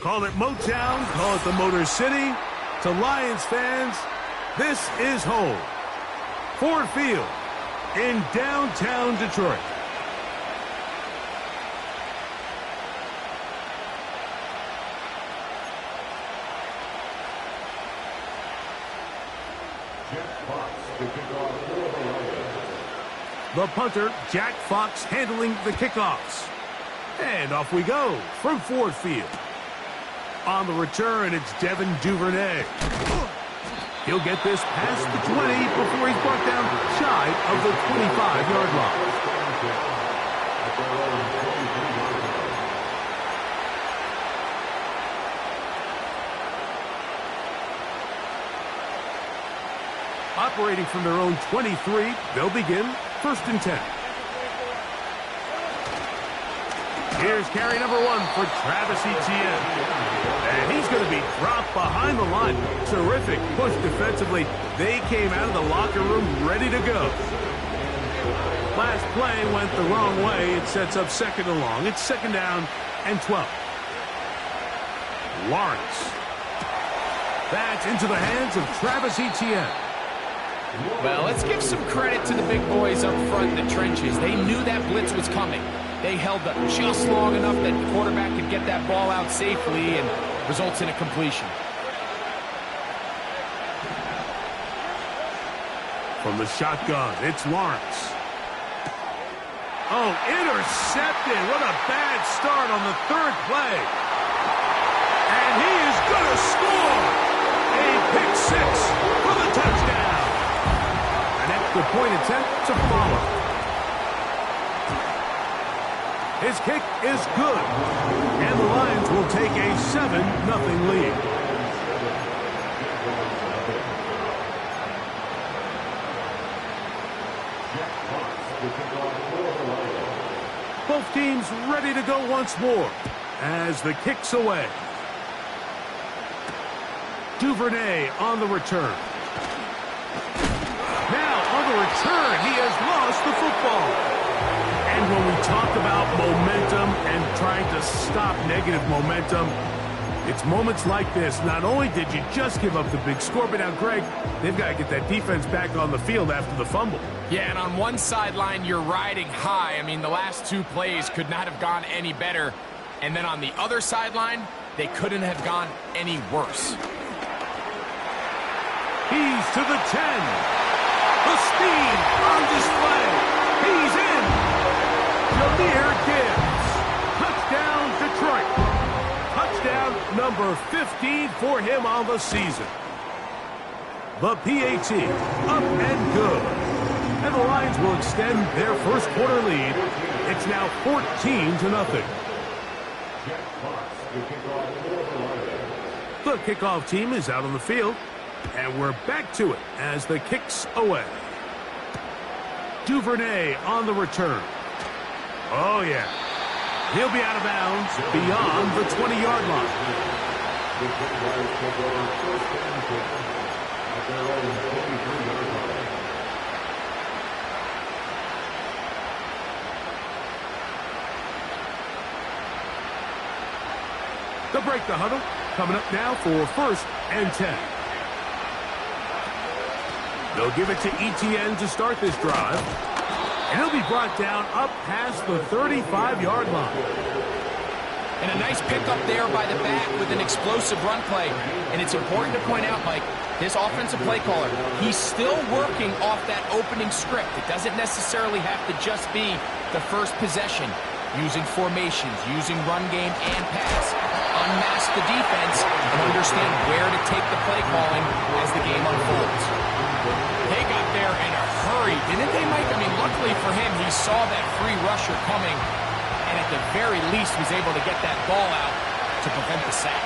Call it Motown, call it the Motor City. To Lions fans, this is home. Ford Field in downtown Detroit. The punter, Jack Fox, handling the kickoffs. And off we go from Ford Field. On the return, it's Devin Duvernay. He'll get this past the 20 before he's brought down shy of the 25-yard line. Operating from their own 23, they'll begin 1st and 10. Here's carry number 1 for Travis Etienne. And he's going to be dropped behind the line. Terrific push defensively. They came out of the locker room ready to go. Last play went the wrong way. It sets up 2nd and long. It's 2nd down and 12. Lawrence. That's into the hands of Travis Etienne. Well, let's give some credit to the big boys up front in the trenches. They knew that blitz was coming. They held up just long enough that the quarterback could get that ball out safely and results in a completion. From the shotgun, it's Lawrence. Oh, intercepted. What a bad start on the 3rd play. And he is going to score. A pick 6 for the touchdown. An extra point attempt to follow. His kick is good. And the Lions will take a 7-0 lead. Both teams ready to go once more as the kick's away. Duvernay on the return. Now on the return, he has lost the football. And when we talk about momentum and trying to stop negative momentum, it's moments like this. Not only did you just give up the big score, but now, Greg, they've got to get that defense back on the field after the fumble. Yeah, and on one sideline, you're riding high. I mean, the last 2 plays could not have gone any better. And then on the other sideline, they couldn't have gone any worse. He's to the 10. The speed on display. He's in. Jahmyr Gibbs. Touchdown, Detroit. Touchdown number 15 for him on the season. The PAT up and good. And the Lions will extend their 1st quarter lead. It's now 14-0. The kickoff team is out on the field. And we're back to it as the kick's away. Duvernay on the return. Oh, yeah. He'll be out of bounds beyond the 20-yard line. They'll break the huddle. Coming up now for 1st and 10. They'll give it to Etienne to start this drive. And he'll be brought down up past the 35-yard line. And a nice pickup there by the back with an explosive run play. And it's important to point out, Mike, this offensive play caller, he's still working off that opening script. It doesn't necessarily have to just be the first possession. Using formations, using run game and pass. Unmask the defense and understand where to take the play calling as the game unfolds. They got there in a hurry, didn't they, Mike? I mean, luckily for him, he saw that free rusher coming and at the very least was able to get that ball out to prevent the sack.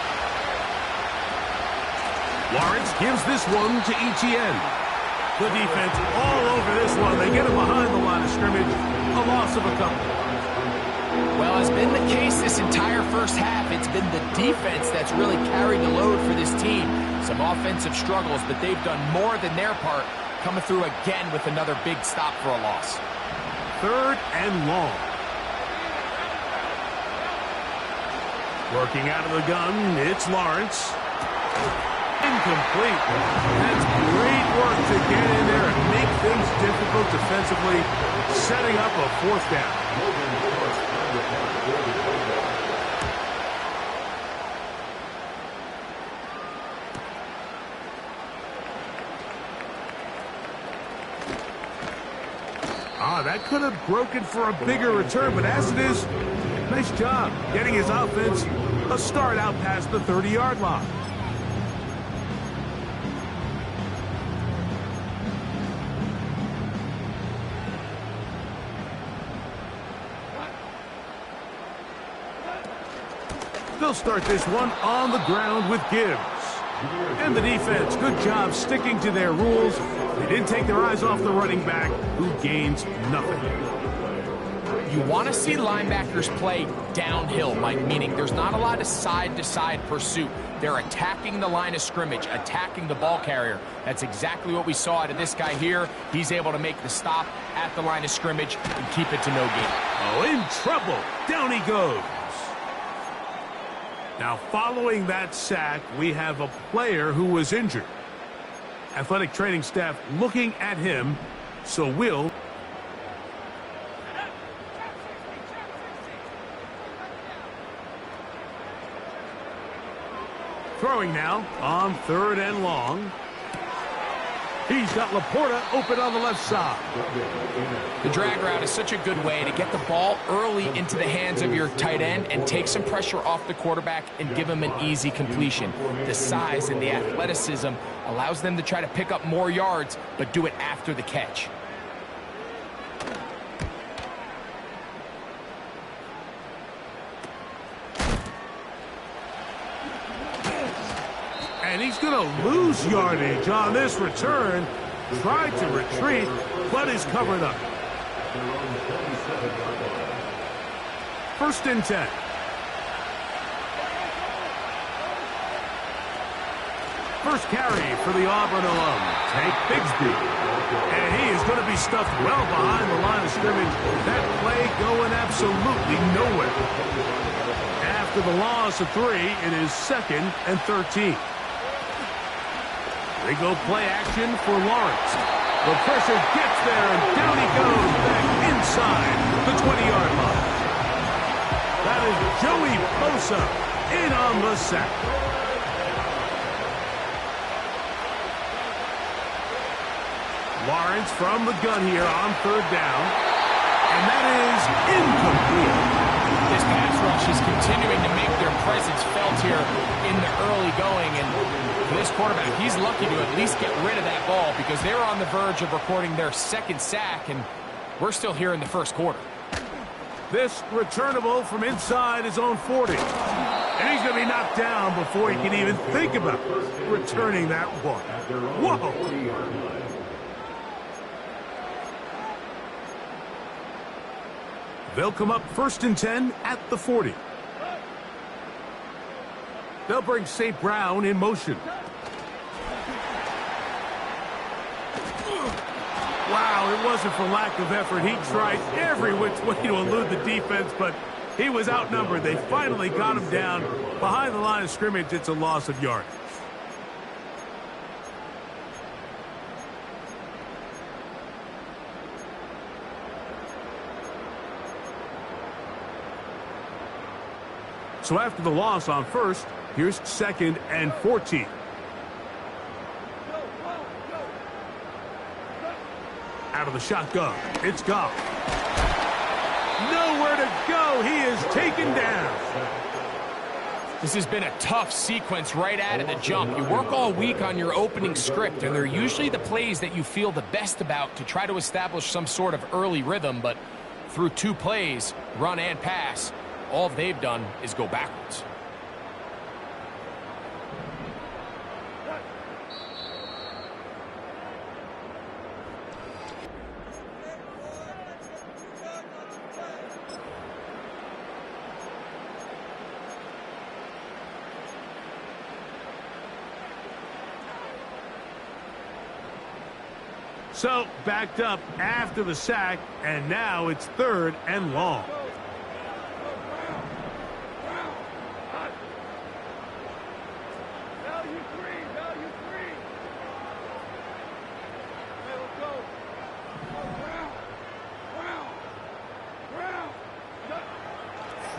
Lawrence gives this one to Etienne. The defense all over this one. They get him behind the line of scrimmage. A loss of a couple. Well, as been the case this entire 1st half, it's been the defense that's really carried the load for this team. Some offensive struggles, but they've done more than their part, coming through again with another big stop for a loss. 3rd and long. Working out of the gun, it's Lawrence. Incomplete. That's great work to get in there and make things difficult defensively, setting up a fourth down. That could have broken for a bigger return, but as it is, nice job getting his offense a start out past the 30-yard line. They'll start this one on the ground with Gibbs. And the defense, good job sticking to their rules. They didn't take their eyes off the running back, who gains nothing. You want to see linebackers play downhill, Mike, meaning there's not a lot of side-to-side pursuit. They're attacking the line of scrimmage, attacking the ball carrier. That's exactly what we saw out of this guy here. He's able to make the stop at the line of scrimmage and keep it to no gain. Oh, in trouble. Down he goes. Now, following that sack, we have a player who was injured. Athletic training staff looking at him, so we'll... Throwing now on 3rd and long. He's got Laporta open on the left side. The drag route is such a good way to get the ball early into the hands of your tight end and take some pressure off the quarterback and give him an easy completion. The size and the athleticism allows them to try to pick up more yards, but do it after the catch. And he's going to lose yardage on this return. Tried to retreat, but is covered up. 1st and 10. First carry for the Auburn alum, Tank Bigsby. And he is going to be stuffed well behind the line of scrimmage. That play going absolutely nowhere. After the loss of 3, it is 2nd and 13. They go play action for Lawrence. The pressure gets there, and down he goes back inside the 20-yard line. That is Joey Bosa in on the sack. Lawrence from the gun here on 3rd down. And that is incomplete. This pass rush is continuing to make their presence felt here in the early going. And for this quarterback, he's lucky to at least get rid of that ball because they were on the verge of recording their 2nd sack, and we're still here in the 1st quarter. This returnable from inside his own 40. And he's going to be knocked down before he can even think about returning that one. Whoa! They'll come up 1st and 10 at the 40. They'll bring St. Brown in motion. Wow, it wasn't for lack of effort. He tried every which way to elude the defense, but he was outnumbered. They finally got him down behind the line of scrimmage. It's a loss of yardage. So after the loss on 1st, here's 2nd and 14. Out of the shotgun, it's Goff. Nowhere to go. He is taken down. This has been a tough sequence right out of the jump. You work all week on your opening script, and they're usually the plays that you feel the best about to try to establish some sort of early rhythm, but through 2 plays, run and pass, all they've done is go backwards. So, backed up after the sack, and now it's 3rd and long.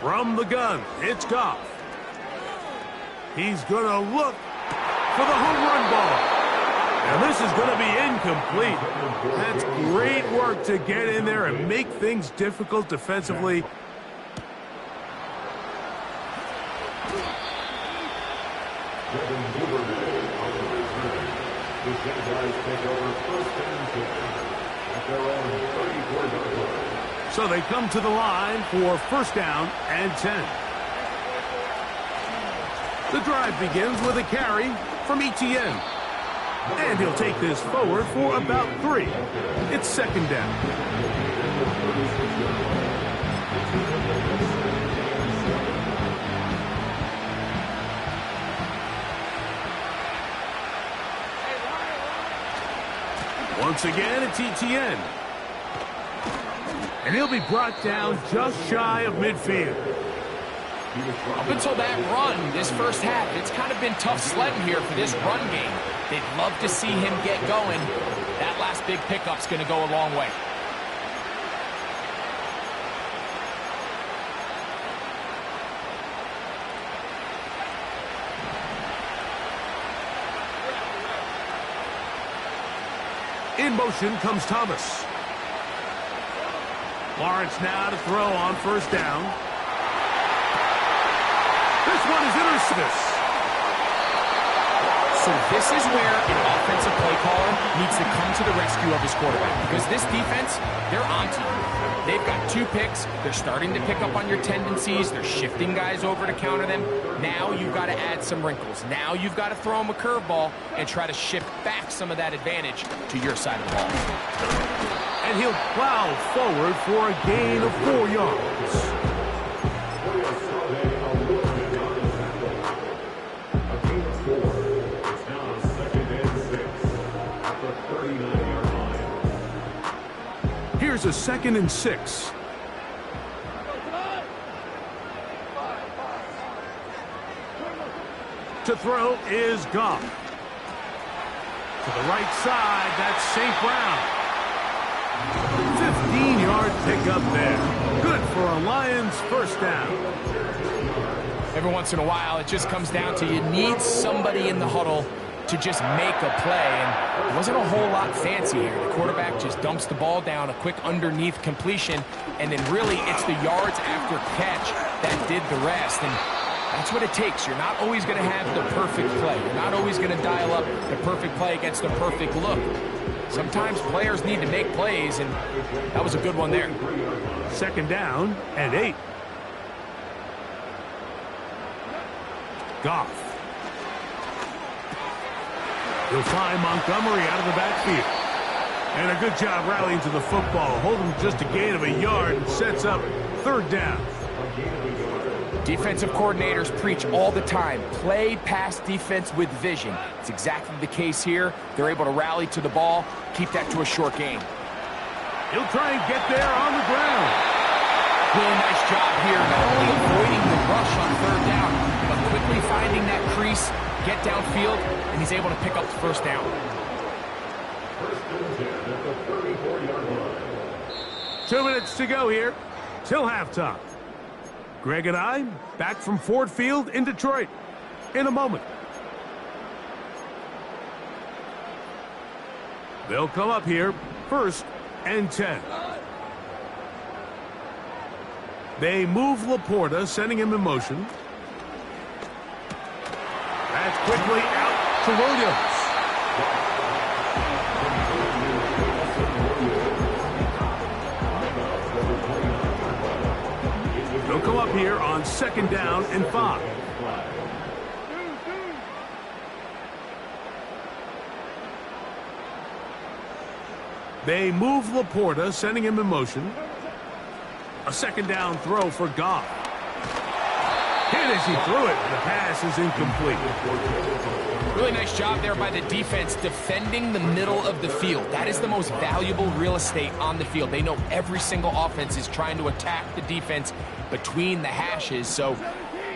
From the gun, it's Goff. He's going to look for the home run ball. And this is going to be incomplete. That's great work to get in there and make things difficult defensively. So they come to the line for first down and 10. The drive begins with a carry from ETN. And he'll take this forward for about 3. It's second down. Once again, it's ETN. And he'll be brought down just shy of midfield. Up until that run, this first half, it's kind of been tough sledding here for this run game. They'd love to see him get going. That last big pickup's going to go a long way. In motion comes Thomas. Lawrence now to throw on first down. This one is intercepted. So this is where an offensive play caller needs to come to the rescue of his quarterback. Because this defense, they're onto you. They've got 2 picks. They're starting to pick up on your tendencies. They're shifting guys over to counter them. Now you've got to add some wrinkles. Now you've got to throw them a curveball and try to shift back some of that advantage to your side of the ball. And he'll plow forward for a gain of 4 yards. Here's a 2nd and 6. To throw is Goff. To the right side, that's St. Brown. 15-yard pickup there. Good for a Lions first down. Every once in a while, it just comes down to you need somebody in the huddle to just make a play, and it wasn't a whole lot fancy here. The quarterback just dumps the ball down, a quick underneath completion, and then really it's the yards after catch that did the rest, and that's what it takes. You're not always going to have the perfect play. You're not always going to dial up the perfect play against the perfect look. Sometimes players need to make plays, and that was a good one there. Second down and 8. Goff. He'll find Montgomery out of the backfield. And a good job rallying to the football. Holding just a gain of a yard and sets up third down. Defensive coordinators preach all the time, play pass defense with vision. It's exactly the case here. They're able to rally to the ball, keep that to a short gain. He'll try and get there on the ground. Really nice job here, not only avoiding the rush on third down, but quickly finding that crease, get downfield, and he's able to pick up the first down. 2 minutes to go here till halftime. Greg and I back from Ford Field in Detroit in a moment. They'll come up here first and 10. They move Laporta, sending him in motion. That's quickly out to Williams. They'll come up here on second down and 5. They move Laporta, sending him in motion. A second down throw for Goff. Hit as he threw it. The pass is incomplete. Really nice job there by the defense defending the middle of the field. That is the most valuable real estate on the field. They know every single offense is trying to attack the defense between the hashes, so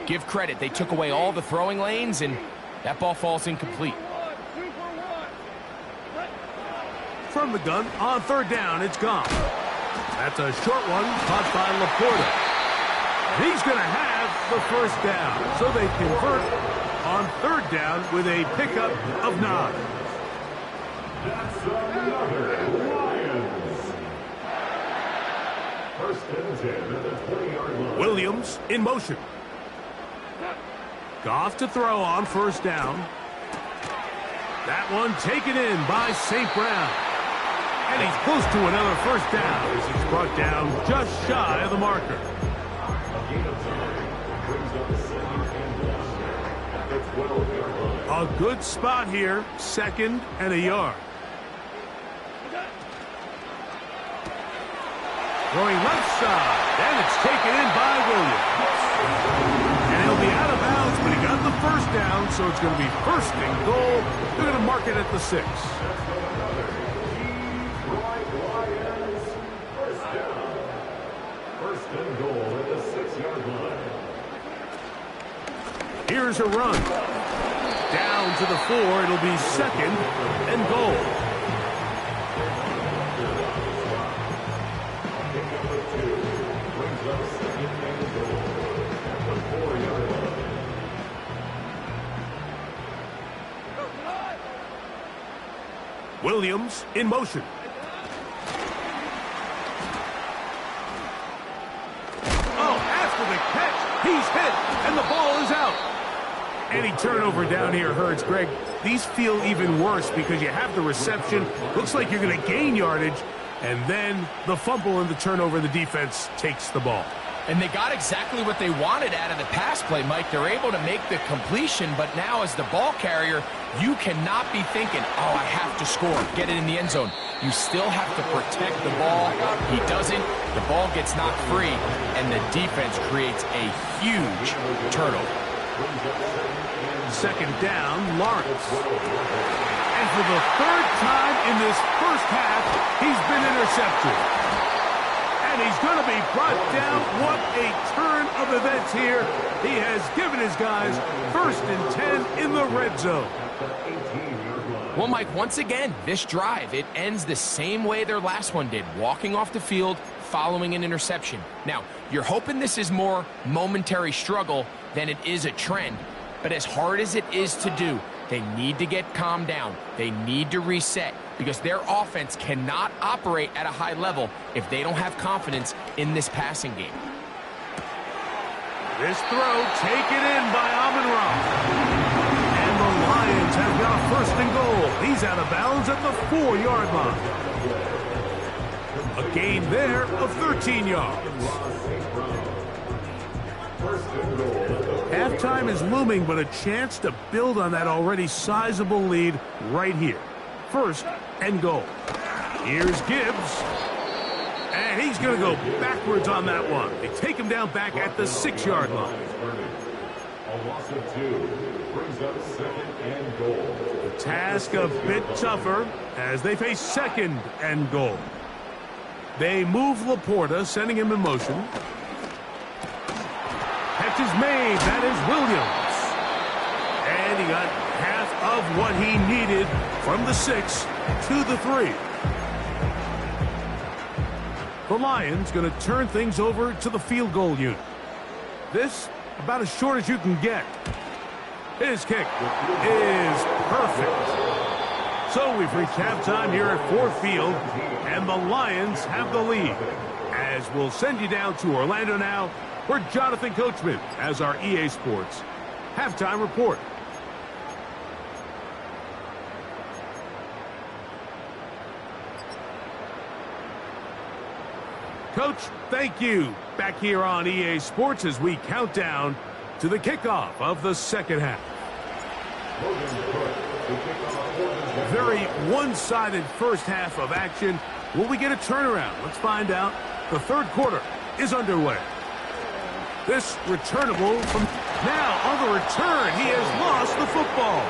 give credit. They took away all the throwing lanes, and that ball falls incomplete. From the gun, on third down, it's gone. That's a short one, caught by Laporta. He's going to have the first down. So they convert on third down with a pickup of 9. That's another Lions. First and 10 at the 20-yard line. Williams in motion. Goff to throw on first down. That one taken in by St. Brown. And he's close to another first down as he's brought down just shy of the marker. A good spot here, 2nd and a yard. Throwing left side, and it's taken in by Williams. And he'll be out of bounds, but he got the first down, so it's going to be 1st and goal. They're going to mark it at the 6. First and goal at the 6-yard line. Here's a run. Down to the 4. It'll be 2nd and goal. Williams in motion. Oh, after the catch, he's hit, and the ball is out. Any turnover down here hurts, Greg. These feel even worse because you have the reception. Looks like you're going to gain yardage, and then the fumble and the turnover, the defense takes the ball. And they got exactly what they wanted out of the pass play, Mike. They're able to make the completion, but now as the ball carrier, you cannot be thinking, oh, I have to score, get it in the end zone. You still have to protect the ball. He doesn't. The ball gets knocked free, and the defense creates a huge turnover. 2nd down, Lawrence. And for the 3rd time in this first half, he's been intercepted. And he's going to be brought down. What a turn of events here. He has given his guys 1st and 10 in the red zone. Well, Mike, once again, this drive, it ends the same way their last one did, walking off the field following an interception. Now, you're hoping this is more momentary struggle than it is a trend. But as hard as it is to do, they need to get calmed down. They need to reset because their offense cannot operate at a high level if they don't have confidence in this passing game. This throw taken in by Amon-Ra. And the Lions have got a 1st and goal. He's out of bounds at the 4-yard line. A gain there of 13 yards. Halftime is looming, but a chance to build on that already sizable lead right here. 1st and goal. Here's Gibbs. And he's going to go backwards on that one. They take him down back at the 6-yard line. A loss of 2 brings up 2nd and goal. The task a bit tougher as they face 2nd and goal. They move Laporta, sending him in motion. Catch is made. That is Williams. And he got half of what he needed from the 6 to the 3. The Lions going to turn things over to the field goal unit. This about as short as you can get. His kick is perfect. So we've reached halftime here at Ford Field, and the Lions have the lead. As we'll send you down to Orlando now, where Jonathan Coachman has our EA Sports halftime report. Coach, thank you. Back here on EA Sports as we count down to the kickoff of the 2nd half. Very one-sided first half of action. Will we get a turnaround? Let's find out. The 3rd quarter is underway. This returnable from now on the return. He has lost the football.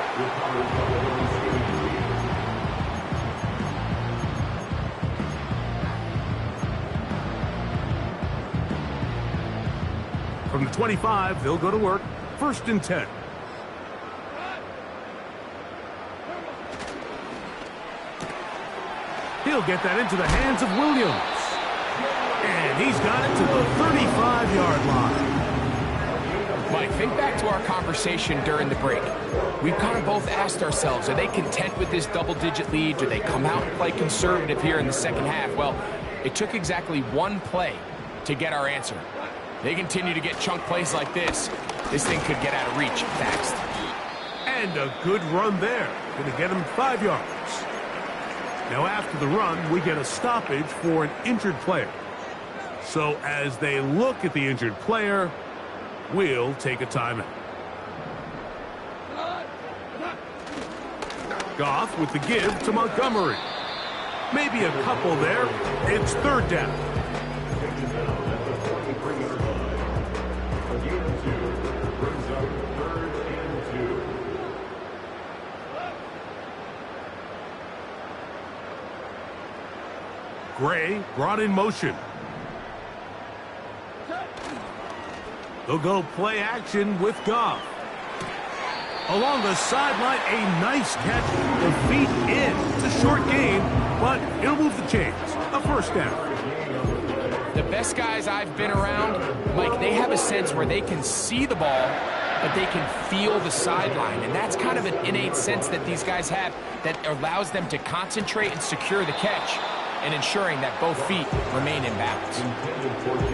From the 25, they'll go to work. 1st and 10. He'll get that into the hands of Williams. And he's got it to the 35-yard line. Mike, think back to our conversation during the break. We've kind of both asked ourselves, are they content with this double-digit lead? Do they come out and play conservative here in the second half? Well, it took exactly one play to get our answer. They continue to get chunk plays like this. This thing could get out of reach fast. And a good run there. Going to get him 5 yards. Now after the run, we get a stoppage for an injured player. So as they look at the injured player, we'll take a timeout. Goff with the give to Montgomery. Maybe a couple there. It's third down. Gray brought in motion. They'll go play action with Goff. Along the sideline, a nice catch. The feet in. It's a short gain, but it'll move the chains. A first down. The best guys I've been around, Mike, they have a sense where they can see the ball, but they can feel the sideline. And that's kind of an innate sense that these guys have that allows them to concentrate and secure the catch and ensuring that both feet remain in balance.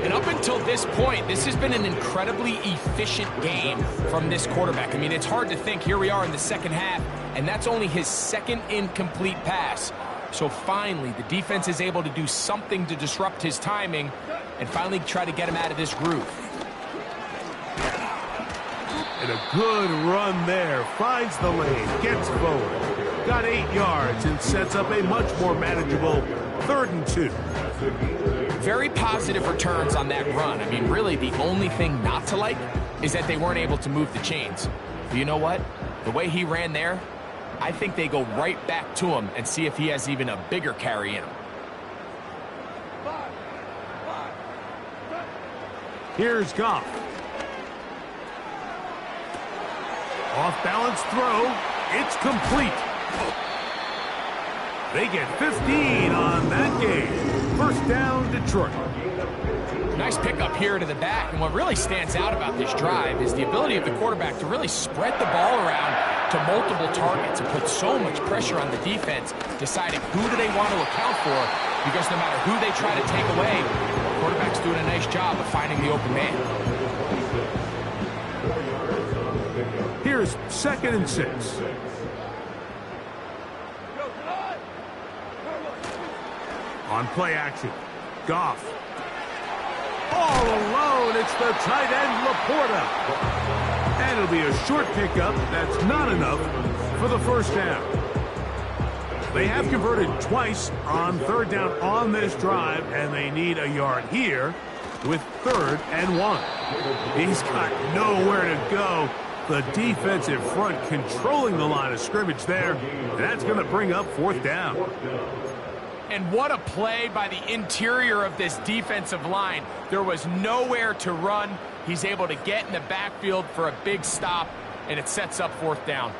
And up until this point, this has been an incredibly efficient game from this quarterback. I mean, it's hard to think. Here we are in the second half, and that's only his second incomplete pass. So finally, the defense is able to do something to disrupt his timing and finally try to get him out of this groove. And a good run there. Finds the lane, gets forward. Got 8 yards and sets up a much more manageable 3rd and 2. Very positive returns on that run. I mean, really, the only thing not to like is that they weren't able to move the chains. But you know what? The way he ran there, I think they go right back to him and see if he has even a bigger carry in him. Here's Goff. Off-balance throw. It's complete. They get 15 on that game. First down, Detroit. Nice pickup here to the back, and what really stands out about this drive is the ability of the quarterback to really spread the ball around to multiple targets and put so much pressure on the defense, deciding who do they want to account for, because no matter who they try to take away, the quarterback's doing a nice job of finding the open man. Here's 2nd and 6. On play action, Goff. All alone, it's the tight end, Laporta. And it'll be a short pickup. That's not enough for the first down. They have converted twice on 3rd down on this drive, and they need a yard here with 3rd and 1. He's got nowhere to go. The defensive front controlling the line of scrimmage there. That's going to bring up 4th down. And what a play by the interior of this defensive line. There was nowhere to run. He's able to get in the backfield for a big stop, and it sets up 4th down.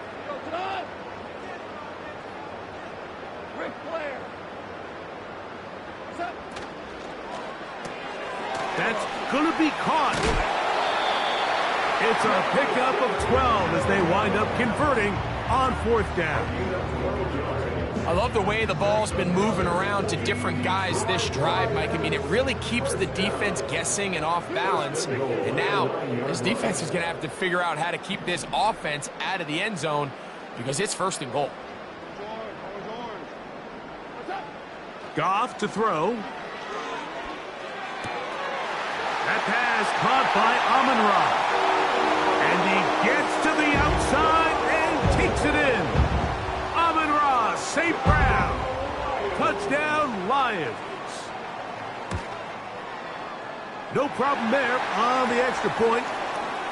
That's going to be caught. It's a pickup of 12 as they wind up converting on 4th down. I love the way the ball's been moving around to different guys this drive, Mike. I mean, it really keeps the defense guessing and off balance. And now this defense is going to have to figure out how to keep this offense out of the end zone because it's 1st and goal. Goff to throw. That pass caught by Amon-Ra. And he gets to the outside and takes it in. Amon-Ra, St. Brown. Touchdown, Lions. No problem there on the extra point.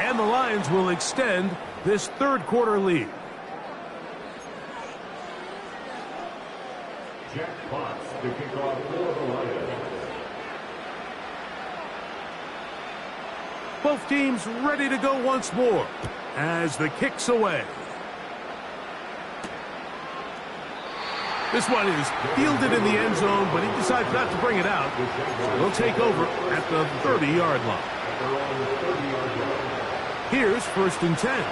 And the Lions will extend this 3rd quarter lead. Jack Potts to kick off for the Lions. Both teams ready to go once more as the kick's away. This one is fielded in the end zone, but he decides not to bring it out. He'll take over at the 30-yard line. Here's 1st and 10.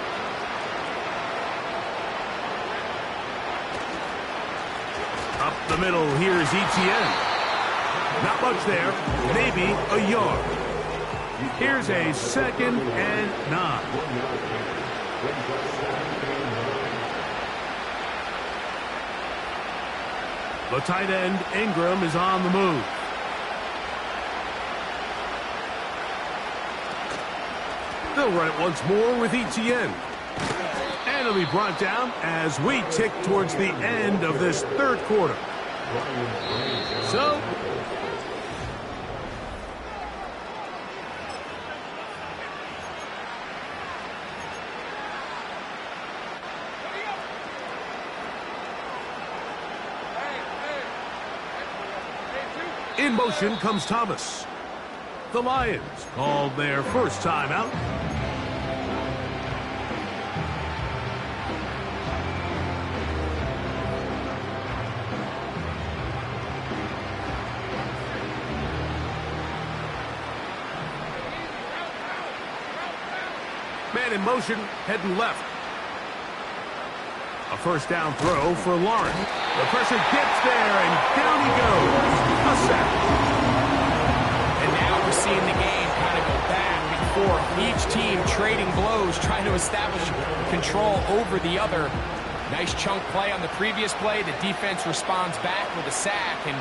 Up the middle, here's ETN. Not much there, maybe a yard. Here's a 2nd and 9. The tight end, Ingram, is on the move. They'll run it once more with ETN. And it'll be brought down as we tick towards the end of this 3rd quarter. So, in motion comes Thomas. The Lions called their first timeout. Man in motion, heading left. A 1st down throw for Lawrence. The pressure gets there, and down he goes. A sack. And now we're seeing the game kind of go back and forth. Each team trading blows, trying to establish control over the other. Nice chunk play on the previous play. The defense responds back with a sack, and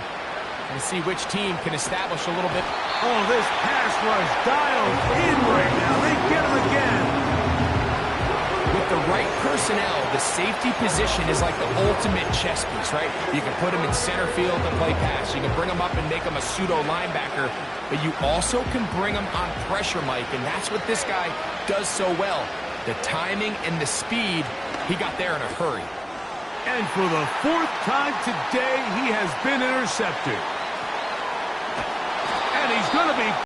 we'll see which team can establish a little bit. Oh, this pass rush dialed in right now. They get him again. With the right personnel, the safety position is like the ultimate chess piece, right? You can put him in center field to play pass. You can bring him up and make him a pseudo linebacker, but you also can bring him on pressure, Mike, and that's what this guy does so well. The timing and the speed, he got there in a hurry. And for the 4th time today, he has been intercepted. And he's going to be